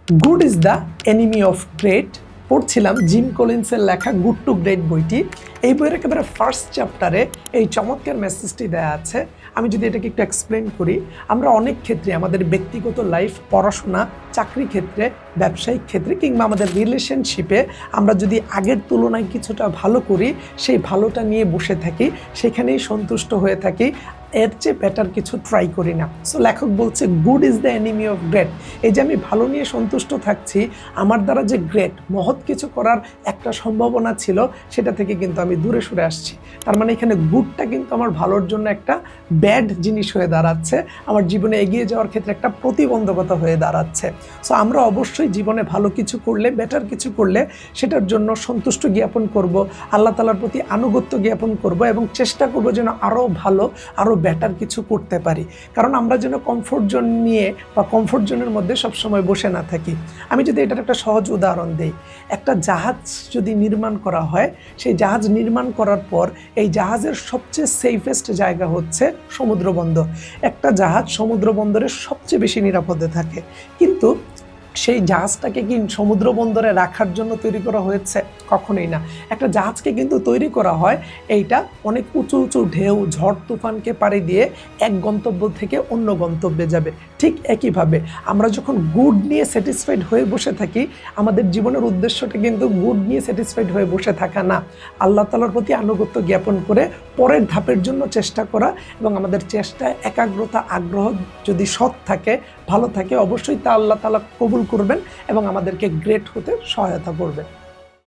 Good is the enemy of great পড়ছিলাম Jim কলিন্সের লেখা গুড টু গ্রেট বইটি। এই বইয়ের একেবারে ফার্স্ট চ্যাপ্টারে এই চমৎকার মেসেজটি দেওয়া আছে। আমি যদি এটাকে একটু এক্সপ্লেন করি, আমরা অনেক ক্ষেত্রে আমাদের ব্যক্তিগত লাইফ, পড়াশোনা, চাকরি ক্ষেত্রে, ব্যবসায়িক ক্ষেত্রে কিংবা আমাদের রিলেশনশিপে আমরা যদি আগের তুলনায় কিছুটা ভালো করি, সেই ভালোটা নিয়ে বসে থাকি, সেখানেই সন্তুষ্ট হয়ে থাকি, এর চেয়ে বেটার কিছু ট্রাই করি না। সো লেখক বলছে good is the enemy of great. এই যে আমি ভালো নিয়ে সন্তুষ্ট থাকছি, আমার দ্বারা যে গ্রেট মহৎ কিছু করার একটা সম্ভাবনা ছিল, সেটা থেকে কিন্তু আমি দূরে সরে আসছি। তার মানে এখানে গুডটা কিন্তু আমার ভালোর জন্য একটা ব্যাড জিনিস হয়ে দাঁড়াচ্ছে, আমার জীবনে এগিয়ে যাওয়ার ক্ষেত্রে একটা প্রতিবন্ধকতা হয়ে দাঁড়াচ্ছে। সো আমরা অবশ্যই জীবনে ভালো কিছু করলে, বেটার কিছু করলে সেটার জন্য সন্তুষ্ট জ্ঞাপন করব, আল্লাহ তাআলার প্রতি আনুগত্য জ্ঞাপন করব এবং চেষ্টা করব যেন আরও ভালো, আরও বেটার কিছু করতে পারি। কারণ আমরা যেন কমফোর্ট জোন নিয়ে বা কমফোর্ট জোনের মধ্যে সবসময় বসে না থাকি। আমি যদি এটার একটা সহজ উদাহরণ দিই, একটা জাহাজ যদি নির্মাণ করা হয়, সেই জাহাজ নির্মাণ করার পর এই জাহাজের সবচেয়ে সেফেস্ট জায়গা হচ্ছে সমুদ্র বন্দর। একটা জাহাজ সমুদ্র বন্দরে সবচেয়ে বেশি নিরাপদে থাকে, কিন্তু সেই জাহাজটাকে কি সমুদ্র বন্দরে রাখার জন্য তৈরি করা হয়েছে? কখনোই না। একটা জাহাজকে কিন্তু তৈরি করা হয় এইটা অনেক উঁচু উঁচু ঢেউ, ঝড় তুফানকে পাড়ি দিয়ে এক গন্তব্য থেকে অন্য গন্তব্যে যাবে। ঠিক একইভাবে আমরা যখন গুড নিয়ে স্যাটিসফাইড হয়ে বসে থাকি, আমাদের জীবনের উদ্দেশ্যটা কিন্তু গুড নিয়ে স্যাটিসফাইড হয়ে বসে থাকা না, আল্লাহ তাআলার প্রতি আনুগত্য জ্ঞাপন করে পরের ধাপের জন্য চেষ্টা করা এবং আমাদের চেষ্টায় একাগ্রতা, আগ্রহ যদি সৎ থাকে, ভালো থাকে, অবশ্যই তা আল্লাহ তাআলা কবুল করবেন এবং আমাদেরকে গ্রেট হতে সহায়তা করবেন।